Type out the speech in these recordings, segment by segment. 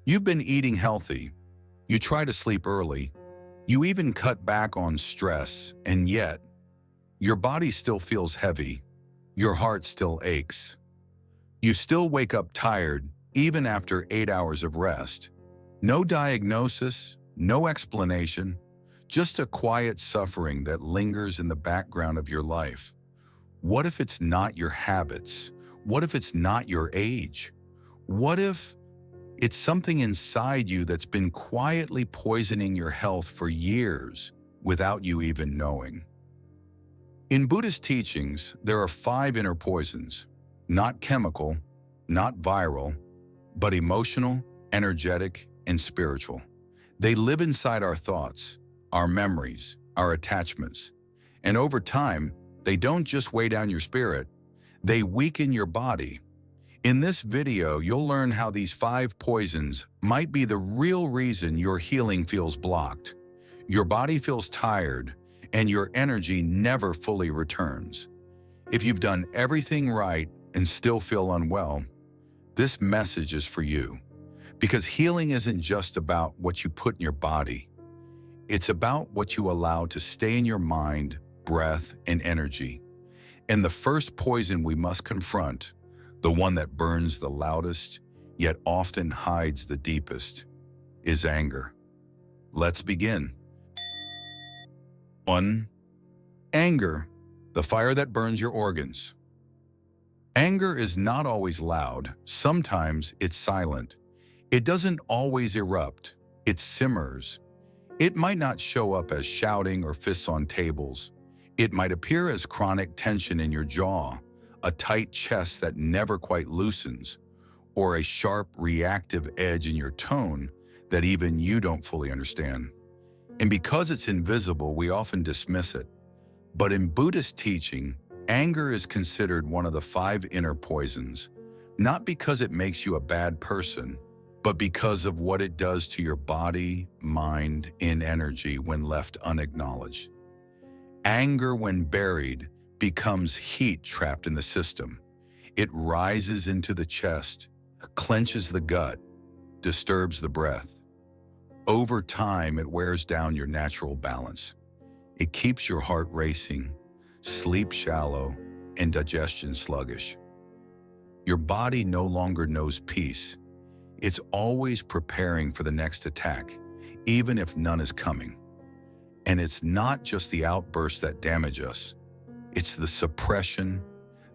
You've been eating healthy. You try to sleep early. You even cut back on stress, and yet, your body still feels heavy. Your heart still aches. You still wake up tired, even after 8 hours of rest. No diagnosis, no explanation, just a quiet suffering that lingers in the background of your life. What if it's not your habits? What if it's not your age? What if it's something inside you that's been quietly poisoning your health for years without you even knowing? In Buddhist teachings, there are 5 inner poisons, not chemical, not viral, but emotional, energetic, and spiritual. They live inside our thoughts, our memories, our attachments. And over time, they don't just weigh down your spirit, they weaken your body. In this video, you'll learn how these 5 poisons might be the real reason your healing feels blocked, your body feels tired, and your energy never fully returns. If you've done everything right and still feel unwell, this message is for you. Because healing isn't just about what you put in your body. It's about what you allow to stay in your mind, breath, and energy. And the first poison we must confront, the one that burns the loudest, yet often hides the deepest, is anger. Let's begin. 1. Anger, the fire that burns your organs. Anger is not always loud. Sometimes it's silent. It doesn't always erupt. It simmers. It might not show up as shouting or fists on tables. It might appear as chronic tension in your jaw, a tight chest that never quite loosens, or a sharp, reactive edge in your tone that even you don't fully understand. And because it's invisible, we often dismiss it. But in Buddhist teaching, anger is considered one of the 5 inner poisons, not because it makes you a bad person, but because of what it does to your body, mind, and energy when left unacknowledged. Anger, when buried, becomes heat trapped in the system. It rises into the chest, clenches the gut, disturbs the breath. Over time, it wears down your natural balance. It keeps your heart racing, sleep shallow, and digestion sluggish. Your body no longer knows peace. It's always preparing for the next attack, even if none is coming. And it's not just the outbursts that damage us. It's the suppression,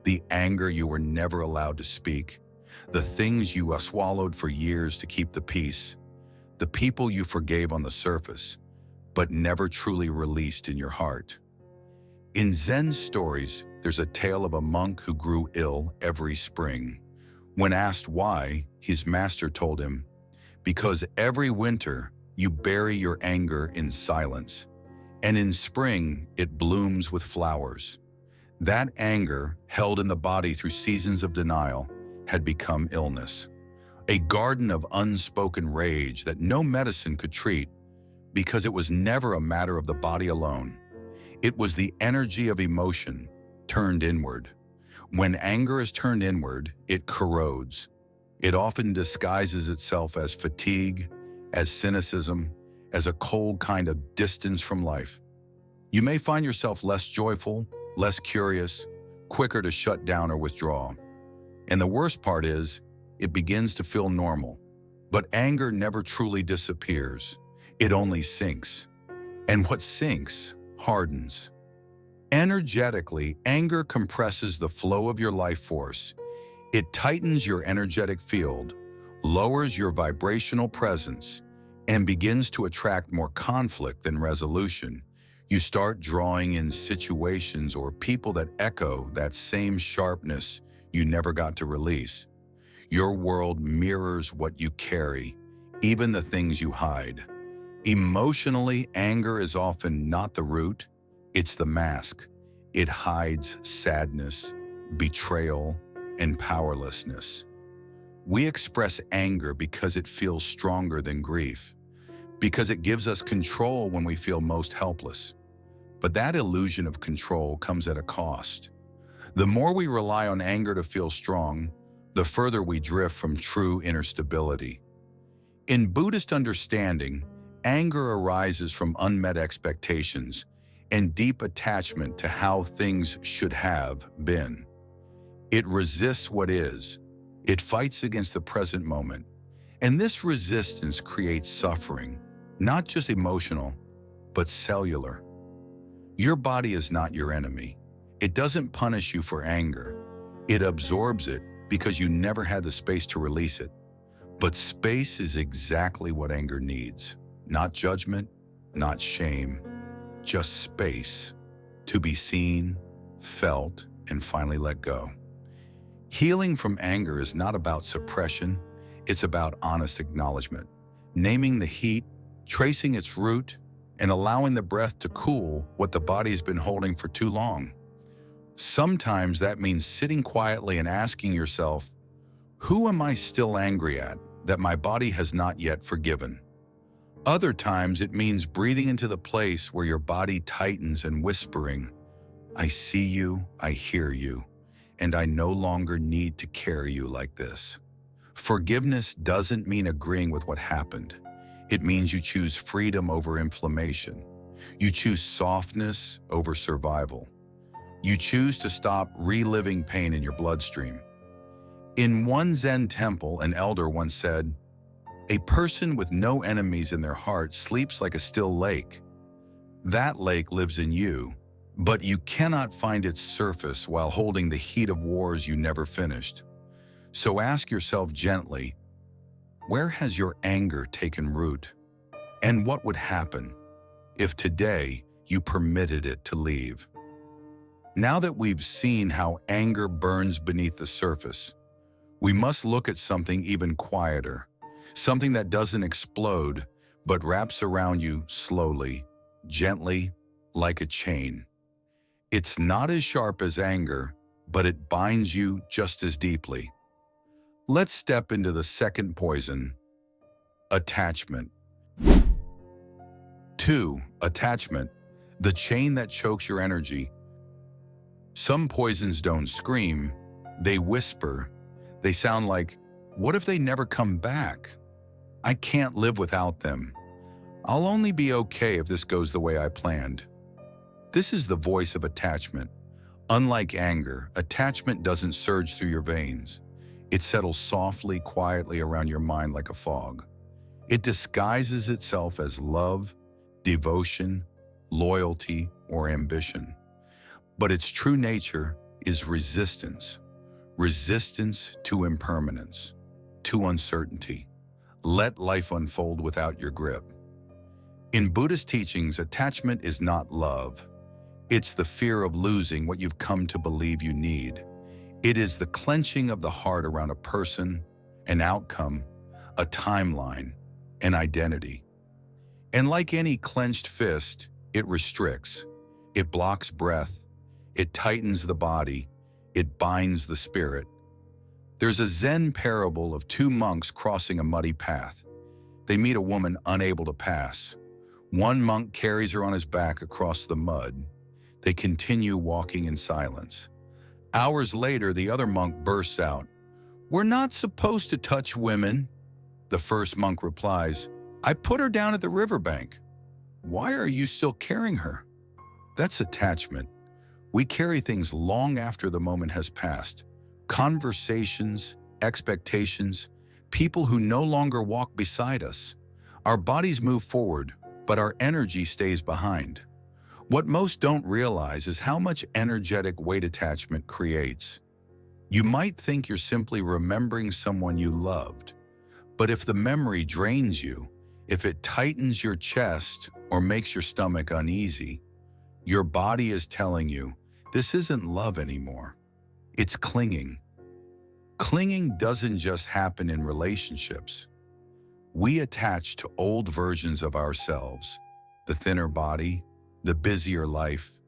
the anger you were never allowed to speak, the things you swallowed for years to keep the peace, the people you forgave on the surface, but never truly released in your heart. In Zen stories, there's a tale of a monk who grew ill every spring. When asked why, his master told him, "Because every winter you bury your anger in silence, and in spring it blooms with flowers." That anger, held in the body through seasons of denial, had become illness. A garden of unspoken rage that no medicine could treat, because it was never a matter of the body alone. It was the energy of emotion turned inward. When anger is turned inward, it corrodes. It often disguises itself as fatigue, as cynicism, as a cold kind of distance from life. You may find yourself less joyful, less curious, quicker to shut down or withdraw. And the worst part is, it begins to feel normal. But anger never truly disappears. It only sinks. And what sinks hardens. Energetically, anger compresses the flow of your life force. It tightens your energetic field, lowers your vibrational presence, and begins to attract more conflict than resolution. You start drawing in situations or people that echo that same sharpness you never got to release. Your world mirrors what you carry, even the things you hide. Emotionally, anger is often not the root, it's the mask. It hides sadness, betrayal, and powerlessness. We express anger because it feels stronger than grief, because it gives us control when we feel most helpless. But that illusion of control comes at a cost. The more we rely on anger to feel strong, the further we drift from true inner stability. In Buddhist understanding, anger arises from unmet expectations and deep attachment to how things should have been. It resists what is. It fights against the present moment. And this resistance creates suffering, not just emotional, but cellular. Your body is not your enemy. It doesn't punish you for anger. It absorbs it because you never had the space to release it. But space is exactly what anger needs. Not judgment, not shame, just space to be seen, felt, and finally let go. Healing from anger is not about suppression, it's about honest acknowledgement, naming the heat, tracing its root, and allowing the breath to cool what the body has been holding for too long. Sometimes that means sitting quietly and asking yourself, who am I still angry at that my body has not yet forgiven? Other times it means breathing into the place where your body tightens and whispering, I see you, I hear you, and I no longer need to carry you like this. Forgiveness doesn't mean agreeing with what happened. It means you choose freedom over inflammation. You choose softness over survival. You choose to stop reliving pain in your bloodstream. In one Zen temple, an elder once said, a person with no enemies in their heart sleeps like a still lake. That lake lives in you, but you cannot find its surface while holding the heat of wars you never finished. So ask yourself gently, where has your anger taken root? And what would happen if today you permitted it to leave? Now that we've seen how anger burns beneath the surface, we must look at something even quieter, something that doesn't explode, but wraps around you slowly, gently, like a chain. It's not as sharp as anger, but it binds you just as deeply. Let's step into the second poison, attachment. 2. Attachment, the chain that chokes your energy. Some poisons don't scream, they whisper. They sound like, what if they never come back? I can't live without them. I'll only be okay if this goes the way I planned. This is the voice of attachment. Unlike anger, attachment doesn't surge through your veins. It settles softly, quietly around your mind like a fog. It disguises itself as love, devotion, loyalty, or ambition. But its true nature is resistance. Resistance to impermanence, to uncertainty. Let life unfold without your grip. In Buddhist teachings, attachment is not love. It's the fear of losing what you've come to believe you need. It is the clenching of the heart around a person, an outcome, a timeline, an identity. And like any clenched fist, it restricts. It blocks breath. It tightens the body. It binds the spirit. There's a Zen parable of two monks crossing a muddy path. They meet a woman unable to pass. One monk carries her on his back across the mud. They continue walking in silence. Hours later, the other monk bursts out, "We're not supposed to touch women." The first monk replies, "I put her down at the riverbank. Why are you still carrying her?" That's attachment. We carry things long after the moment has passed. Conversations, expectations, people who no longer walk beside us. Our bodies move forward, but our energy stays behind. What most don't realize is how much energetic weight attachment creates. You might think you're simply remembering someone you loved, but if the memory drains you, if it tightens your chest or makes your stomach uneasy, your body is telling you, this isn't love anymore. It's clinging. Clinging doesn't just happen in relationships. We attach to old versions of ourselves, the thinner body, the busier life,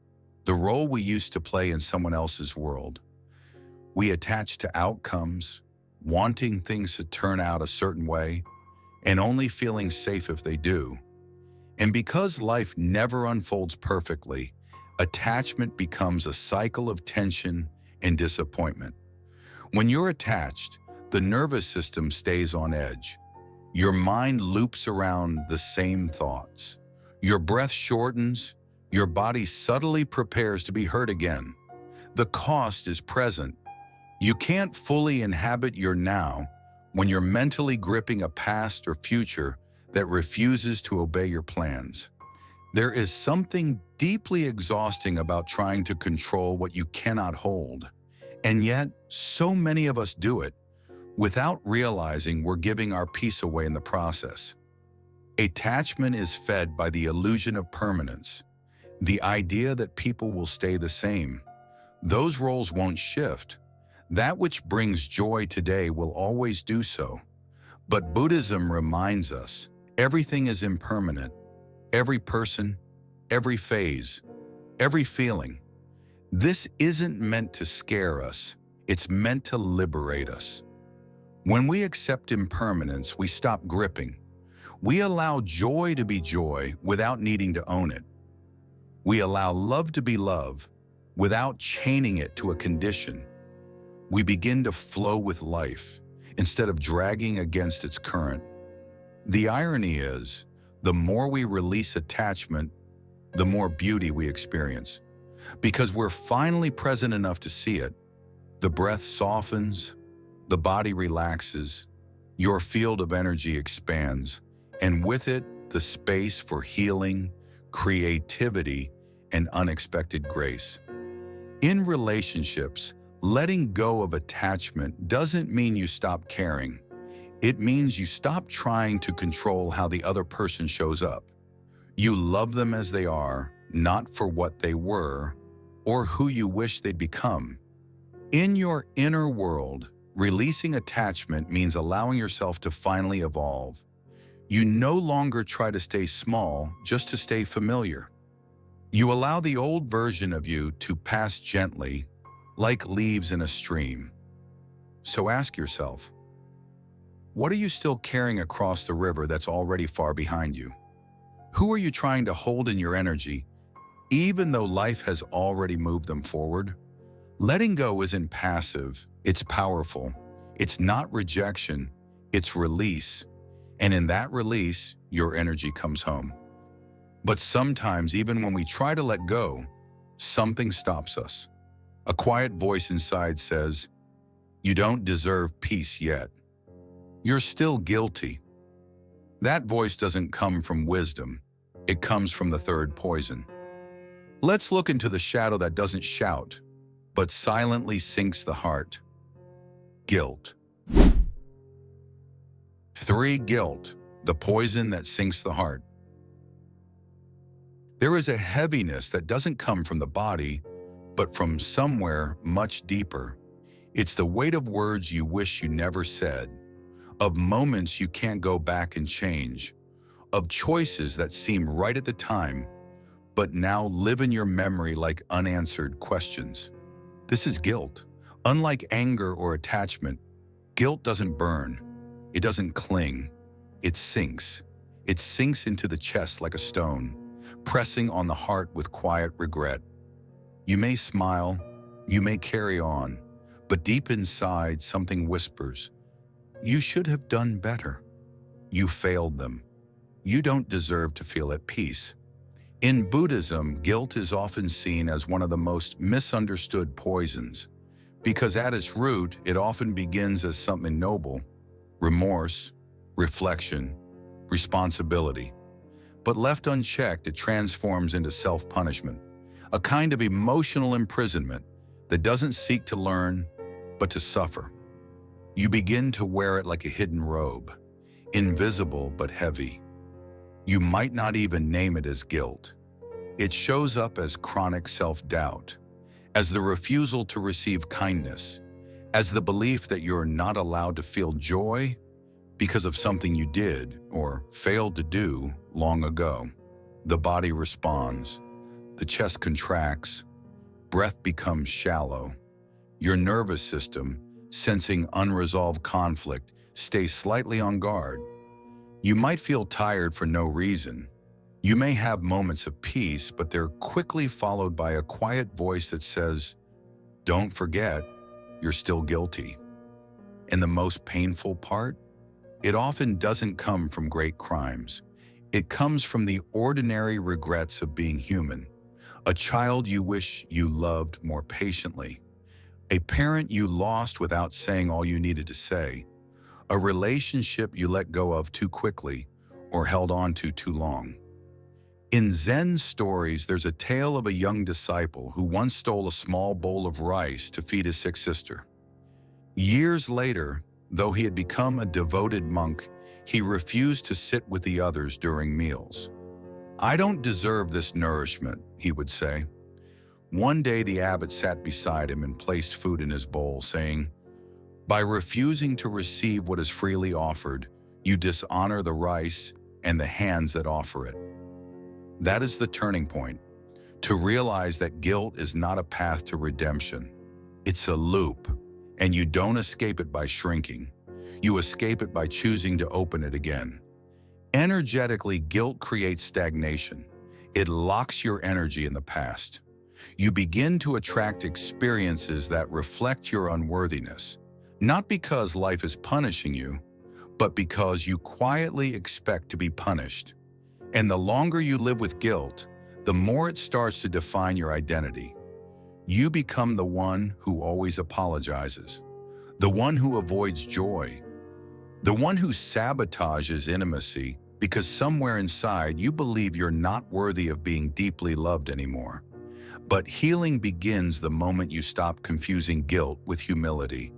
the role we used to play in someone else's world. We attach to outcomes, wanting things to turn out a certain way, and only feeling safe if they do. And because life never unfolds perfectly, attachment becomes a cycle of tension and disappointment. When you're attached, the nervous system stays on edge. Your mind loops around the same thoughts. Your breath shortens. Your body subtly prepares to be hurt again. The cost is present. You can't fully inhabit your now when you're mentally gripping a past or future that refuses to obey your plans. There is something deeply exhausting about trying to control what you cannot hold. And yet, so many of us do it without realizing we're giving our peace away in the process. Attachment is fed by the illusion of permanence, the idea that people will stay the same. Those roles won't shift. That which brings joy today will always do so. But Buddhism reminds us everything is impermanent. Every person, every phase, every feeling. This isn't meant to scare us. It's meant to liberate us. When we accept impermanence, we stop gripping. We allow joy to be joy without needing to own it. We allow love to be love without chaining it to a condition. We begin to flow with life instead of dragging against its current. The irony is, the more we release attachment, the more beauty we experience. Because we're finally present enough to see it. The breath softens, the body relaxes, your field of energy expands, and with it, the space for healing, creativity, and unexpected grace. In relationships, letting go of attachment doesn't mean you stop caring. It means you stop trying to control how the other person shows up. You love them as they are, not for what they were or who you wish they'd become. In your inner world, releasing attachment means allowing yourself to finally evolve. You no longer try to stay small just to stay familiar. You allow the old version of you to pass gently, like leaves in a stream. So ask yourself, what are you still carrying across the river that's already far behind you? Who are you trying to hold in your energy, even though life has already moved them forward? Letting go isn't passive, it's powerful. It's not rejection, it's release. And in that release, your energy comes home. But sometimes, even when we try to let go, something stops us. A quiet voice inside says, "You don't deserve peace yet. You're still guilty." That voice doesn't come from wisdom. It comes from the third poison. Let's look into the shadow that doesn't shout, but silently sinks the heart. Guilt. 3. Guilt, the poison that sinks the heart. There is a heaviness that doesn't come from the body, but from somewhere much deeper. It's the weight of words you wish you never said, of moments you can't go back and change, of choices that seem right at the time, but now live in your memory like unanswered questions. This is guilt. Unlike anger or attachment, guilt doesn't burn. It doesn't cling. It sinks. It sinks into the chest like a stone, pressing on the heart with quiet regret. You may smile, you may carry on, but deep inside something whispers, "You should have done better. You failed them. You don't deserve to feel at peace." In Buddhism, guilt is often seen as one of the most misunderstood poisons, because at its root, it often begins as something noble: remorse, reflection, responsibility. But left unchecked, it transforms into self-punishment, a kind of emotional imprisonment that doesn't seek to learn, but to suffer. You begin to wear it like a hidden robe, invisible but heavy. You might not even name it as guilt. It shows up as chronic self-doubt, as the refusal to receive kindness, as the belief that you're not allowed to feel joy because of something you did or failed to do long ago. The body responds, the chest contracts, breath becomes shallow. Your nervous system, sensing unresolved conflict, stays slightly on guard. You might feel tired for no reason. You may have moments of peace, but they're quickly followed by a quiet voice that says, "Don't forget, you're still guilty." And the most painful part? it often doesn't come from great crimes. It comes from the ordinary regrets of being human. A child you wish you loved more patiently. A parent you lost without saying all you needed to say. A relationship you let go of too quickly or held on to too long. In Zen stories, there's a tale of a young disciple who once stole a small bowl of rice to feed his sick sister. Years later, though he had become a devoted monk, he refused to sit with the others during meals. "I don't deserve this nourishment," he would say. One day the abbot sat beside him and placed food in his bowl, saying, "By refusing to receive what is freely offered, you dishonor the rice and the hands that offer it." That is the turning point, to realize that guilt is not a path to redemption. It's a loop, and you don't escape it by shrinking. You escape it by choosing to open it again. Energetically, guilt creates stagnation. It locks your energy in the past. You begin to attract experiences that reflect your unworthiness, not because life is punishing you, but because you quietly expect to be punished. And the longer you live with guilt, the more it starts to define your identity. You become the one who always apologizes, the one who avoids joy, the one who sabotages intimacy because somewhere inside you believe you're not worthy of being deeply loved anymore. But healing begins the moment you stop confusing guilt with humility.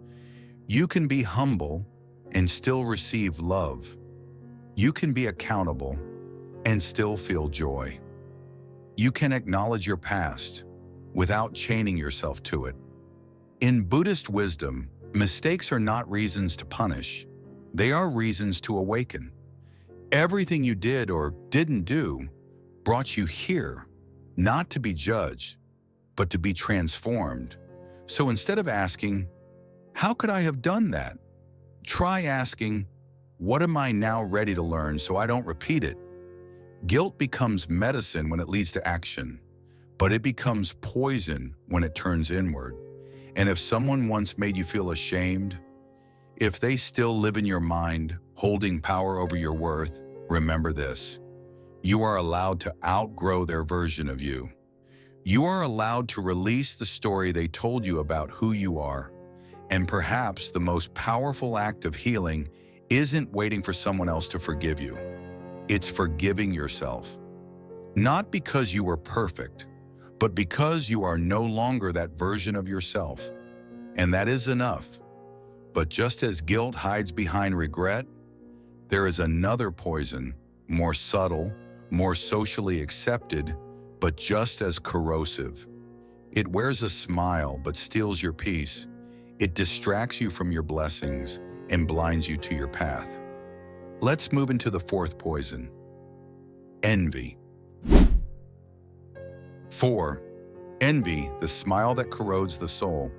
You can be humble and still receive love. You can be accountable and still feel joy. You can acknowledge your past without chaining yourself to it. In Buddhist wisdom, mistakes are not reasons to punish. They are reasons to awaken. Everything you did or didn't do brought you here, not to be judged, but to be transformed. So instead of asking, "How could I have done that?" try asking, "What am I now ready to learn so I don't repeat it?" Guilt becomes medicine when it leads to action, but it becomes poison when it turns inward. And if someone once made you feel ashamed, if they still live in your mind, holding power over your worth, remember this: you are allowed to outgrow their version of you. You are allowed to release the story they told you about who you are. And perhaps the most powerful act of healing isn't waiting for someone else to forgive you. It's forgiving yourself. Not because you were perfect, but because you are no longer that version of yourself. And that is enough. But just as guilt hides behind regret, there is another poison, more subtle, more socially accepted, but just as corrosive. It wears a smile but steals your peace. It distracts you from your blessings and blinds you to your path. Let's move into the fourth poison: envy. 4. Envy, the smile that corrodes the soul.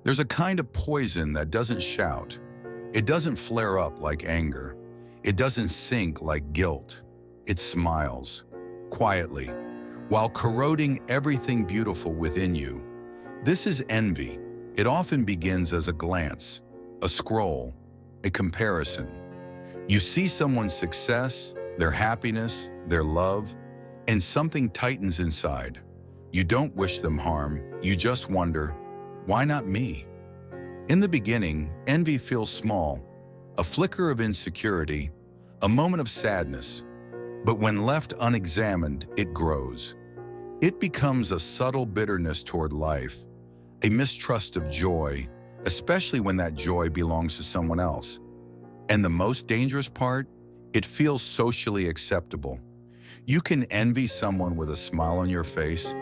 There's a kind of poison that doesn't shout. It doesn't flare up like anger. It doesn't sink like guilt. It smiles, quietly, while corroding everything beautiful within you. This is envy. It often begins as a glance, a scroll, a comparison. You see someone's success, their happiness, their love, and something tightens inside. You don't wish them harm, you just wonder, why not me? In the beginning, envy feels small, a flicker of insecurity, a moment of sadness. But when left unexamined, it grows. It becomes a subtle bitterness toward life, a mistrust of joy, especially when that joy belongs to someone else. And the most dangerous part, it feels socially acceptable. You can envy someone with a smile on your face.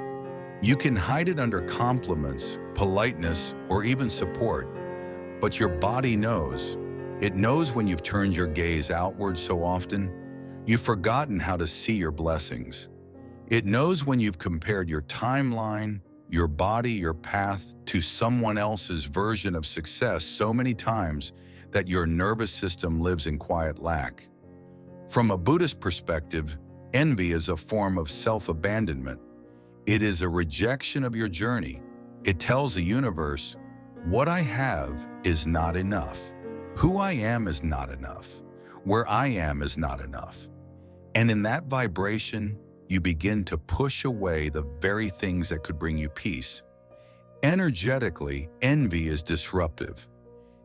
You can hide it under compliments, politeness, or even support. But your body knows. It knows when you've turned your gaze outward so often, you've forgotten how to see your blessings. It knows when you've compared your timeline, your body, your path to someone else's version of success so many times that your nervous system lives in quiet lack. From a Buddhist perspective, envy is a form of self-abandonment. It is a rejection of your journey. It tells the universe, what I have is not enough. Who I am is not enough. Where I am is not enough. And in that vibration, you begin to push away the very things that could bring you peace. Energetically, envy is disruptive.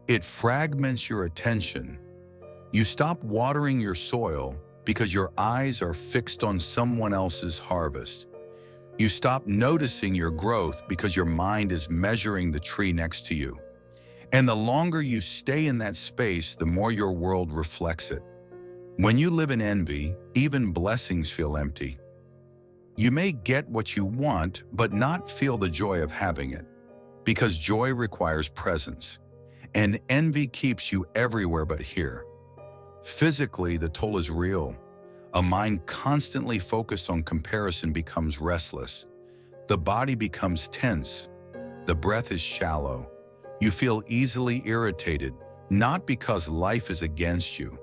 It fragments your attention. You stop watering your soil because your eyes are fixed on someone else's harvest. You stop noticing your growth because your mind is measuring the tree next to you. And the longer you stay in that space, the more your world reflects it. When you live in envy, even blessings feel empty. You may get what you want, but not feel the joy of having it, because joy requires presence, and envy keeps you everywhere but here. Physically, the toll is real. A mind constantly focused on comparison becomes restless. The body becomes tense. The breath is shallow. You feel easily irritated, not because life is against you,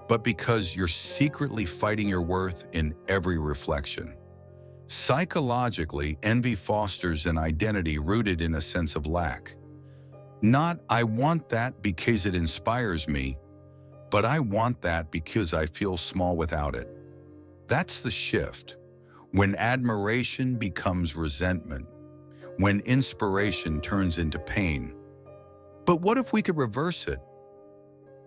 but because you're secretly fighting your worth in every reflection. Psychologically, envy fosters an identity rooted in a sense of lack. Not, I want that because it inspires me, but I want that because I feel small without it. That's the shift. When admiration becomes resentment, when inspiration turns into pain. But what if we could reverse it?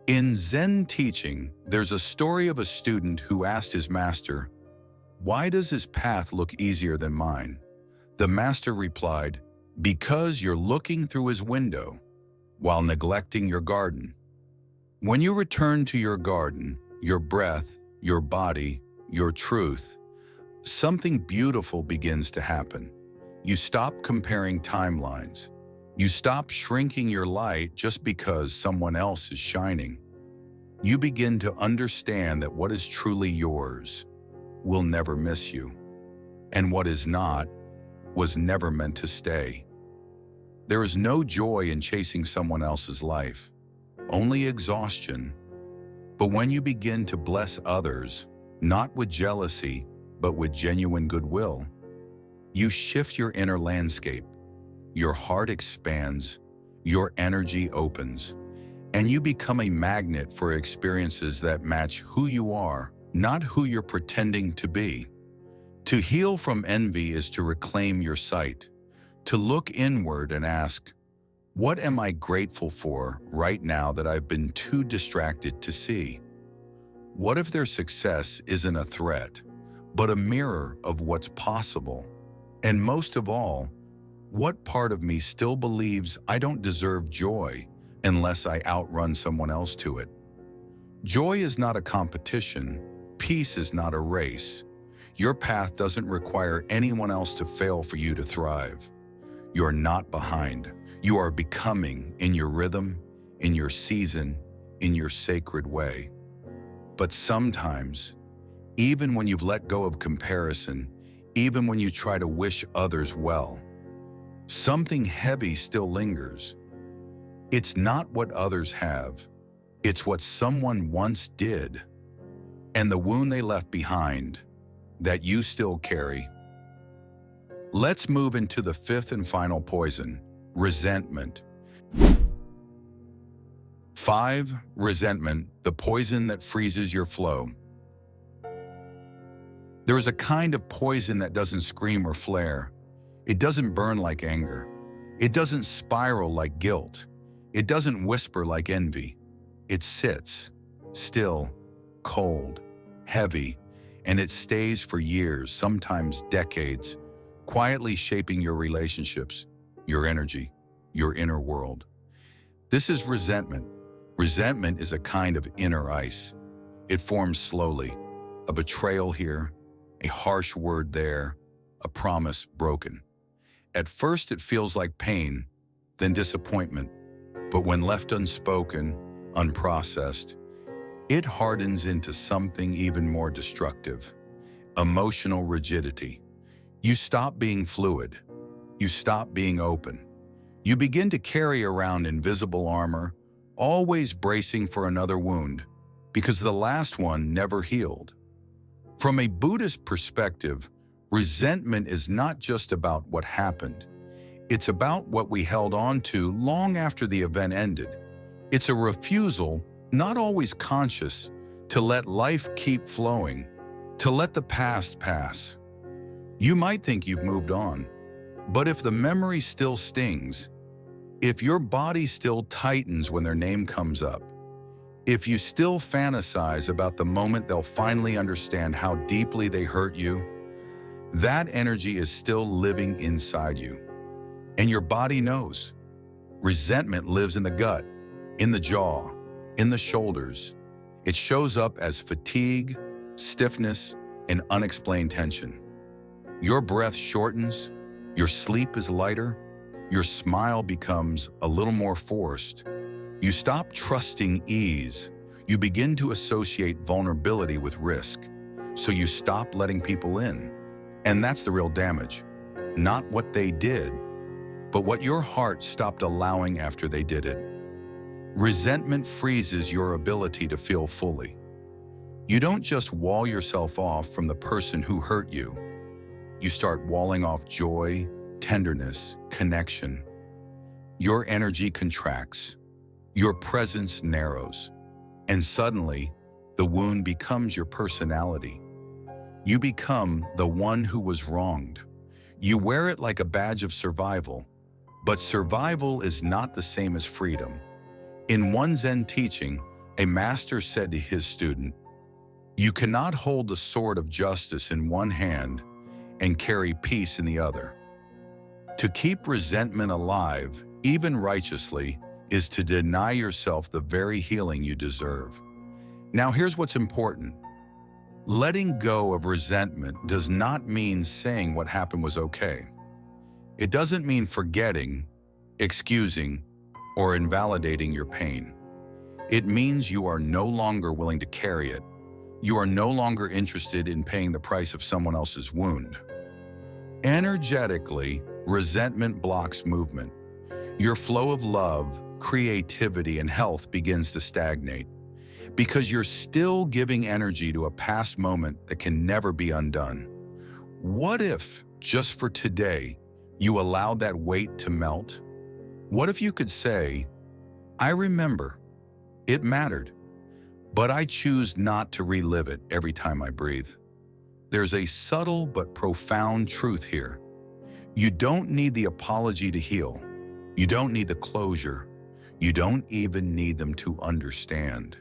In Zen teaching, there's a story of a student who asked his master, "Why does his path look easier than mine?" The master replied, "Because you're looking through his window while neglecting your garden." When you return to your garden, your breath, your body, your truth, something beautiful begins to happen. You stop comparing timelines. You stop shrinking your light just because someone else is shining. You begin to understand that what is truly yours will never miss you, and what is not was never meant to stay. There is no joy in chasing someone else's life, only exhaustion. But when you begin to bless others, not with jealousy, but with genuine goodwill, you shift your inner landscape. Your heart expands, your energy opens, and you become a magnet for experiences that match who you are, not who you're pretending to be. To heal from envy is to reclaim your sight, to look inward and ask, what am I grateful for right now that I've been too distracted to see? What if their success isn't a threat, but a mirror of what's possible? And most of all, what part of me still believes I don't deserve joy unless I outrun someone else to it? Joy is not a competition. Peace is not a race. Your path doesn't require anyone else to fail for you to thrive. You're not behind. You are becoming in your rhythm, in your season, in your sacred way. But sometimes, even when you've let go of comparison, even when you try to wish others well, something heavy still lingers. It's not what others have. It's what someone once did, and the wound they left behind that you still carry. Let's move into the fifth and final poison, resentment. 5. Resentment, the poison that freezes your flow. There is a kind of poison that doesn't scream or flare. It doesn't burn like anger. It doesn't spiral like guilt. It doesn't whisper like envy. It sits, still, cold, heavy, and it stays for years, sometimes decades, quietly shaping your relationships, your energy, your inner world. This is resentment. Resentment is a kind of inner ice. It forms slowly, a betrayal here, a harsh word there, a promise broken. At first it feels like pain, then disappointment, but when left unspoken, unprocessed, it hardens into something even more destructive, emotional rigidity. You stop being fluid. You stop being open. You begin to carry around invisible armor, always bracing for another wound, because the last one never healed. From a Buddhist perspective, resentment is not just about what happened. It's about what we held on to long after the event ended. It's a refusal, not always conscious, to let life keep flowing, to let the past pass. You might think you've moved on, but if the memory still stings, if your body still tightens when their name comes up, if you still fantasize about the moment they'll finally understand how deeply they hurt you, that energy is still living inside you. And your body knows. Resentment lives in the gut, in the jaw, in the shoulders. It shows up as fatigue, stiffness, and unexplained tension. Your breath shortens, your sleep is lighter, your smile becomes a little more forced. You stop trusting ease. You begin to associate vulnerability with risk. So you stop letting people in. And that's the real damage. Not what they did, but what your heart stopped allowing after they did it. Resentment freezes your ability to feel fully. You don't just wall yourself off from the person who hurt you. You start walling off joy, tenderness, connection. Your energy contracts. Your presence narrows. And suddenly, the wound becomes your personality. You become the one who was wronged. You wear it like a badge of survival. But survival is not the same as freedom. In one Zen teaching, a master said to his student, "You cannot hold the sword of justice in one hand and carry peace in the other." To keep resentment alive, even righteously, is to deny yourself the very healing you deserve. Now here's what's important. Letting go of resentment does not mean saying what happened was okay. It doesn't mean forgetting, excusing, or invalidating your pain. It means you are no longer willing to carry it. You are no longer interested in paying the price of someone else's wound. Energetically, resentment blocks movement. Your flow of love, creativity, and health begins to stagnate because you're still giving energy to a past moment that can never be undone. What if, just for today, you allowed that weight to melt? What if you could say, "I remember, it mattered, but I choose not to relive it every time I breathe"? There's a subtle but profound truth here. You don't need the apology to heal. You don't need the closure. You don't even need them to understand.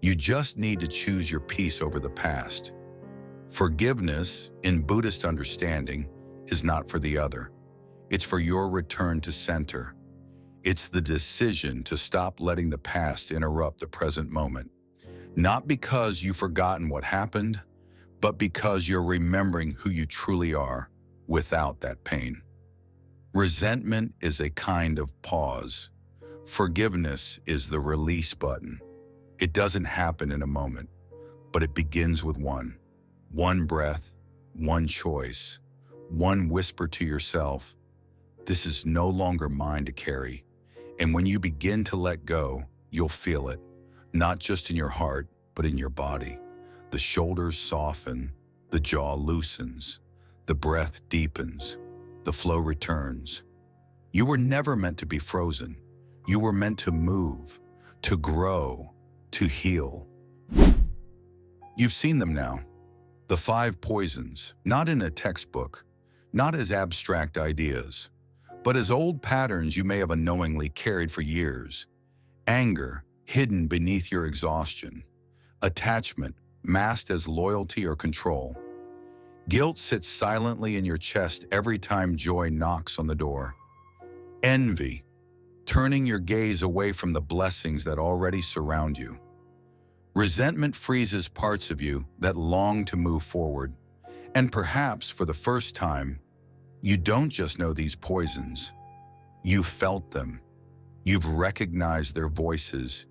You just need to choose your peace over the past. Forgiveness, in Buddhist understanding, is not for the other. It's for your return to center. It's the decision to stop letting the past interrupt the present moment. Not because you've forgotten what happened, but because you're remembering who you truly are without that pain. Resentment is a kind of pause. Forgiveness is the release button. It doesn't happen in a moment, but it begins with one breath, one choice, one whisper to yourself, "This is no longer mine to carry." And when you begin to let go, you'll feel it, not just in your heart, but in your body. The shoulders soften, the jaw loosens, the breath deepens, the flow returns. You were never meant to be frozen. You were meant to move, to grow, to heal. You've seen them now. The 5 poisons, not in a textbook, not as abstract ideas, but as old patterns you may have unknowingly carried for years. Anger, hidden beneath your exhaustion. Attachment, masked as loyalty or control. Guilt sits silently in your chest every time joy knocks on the door. Envy, turning your gaze away from the blessings that already surround you. Resentment freezes parts of you that long to move forward. And perhaps for the first time, you don't just know these poisons. You've felt them. You've recognized their voices.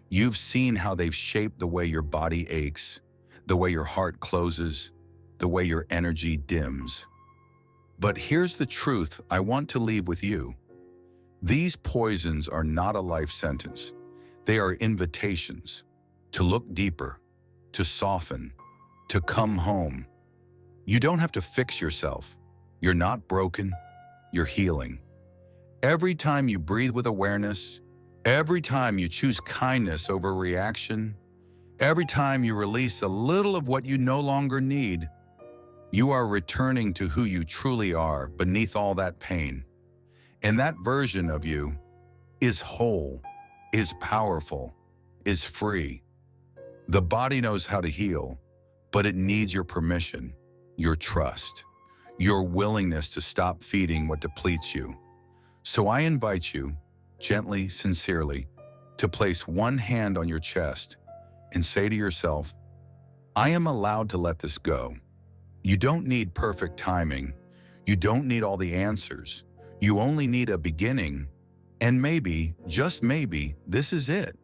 You've seen how they've shaped the way your body aches, the way your heart closes, the way your energy dims. But here's the truth I want to leave with you. These poisons are not a life sentence. They are invitations to look deeper, to soften, to come home. You don't have to fix yourself. You're not broken, you're healing. Every time you breathe with awareness, Every time you choose kindness over reaction, every time you release a little of what you no longer need, you are returning to who you truly are beneath all that pain. And that version of you is whole, is powerful, is free. The body knows how to heal, but it needs your permission, your trust, your willingness to stop feeding what depletes you. So I invite you, gently, sincerely, to place one hand on your chest and say to yourself, I am allowed to let this go. You don't need perfect timing. You don't need all the answers. You only need a beginning. And maybe, just maybe, this is it.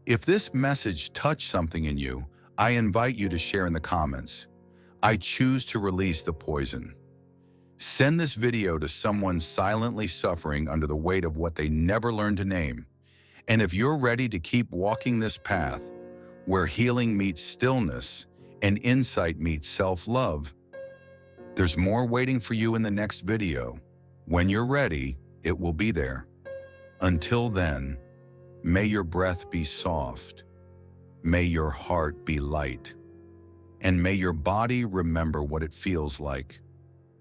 If this message touched something in you, I invite you to share in the comments. I choose to release the poison. Send this video to someone silently suffering under the weight of what they never learned to name. And if you're ready to keep walking this path, where healing meets stillness and insight meets self-love, there's more waiting for you in the next video. When you're ready, it will be there. Until then, may your breath be soft, may your heart be light, and may your body remember what it feels like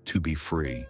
to be free.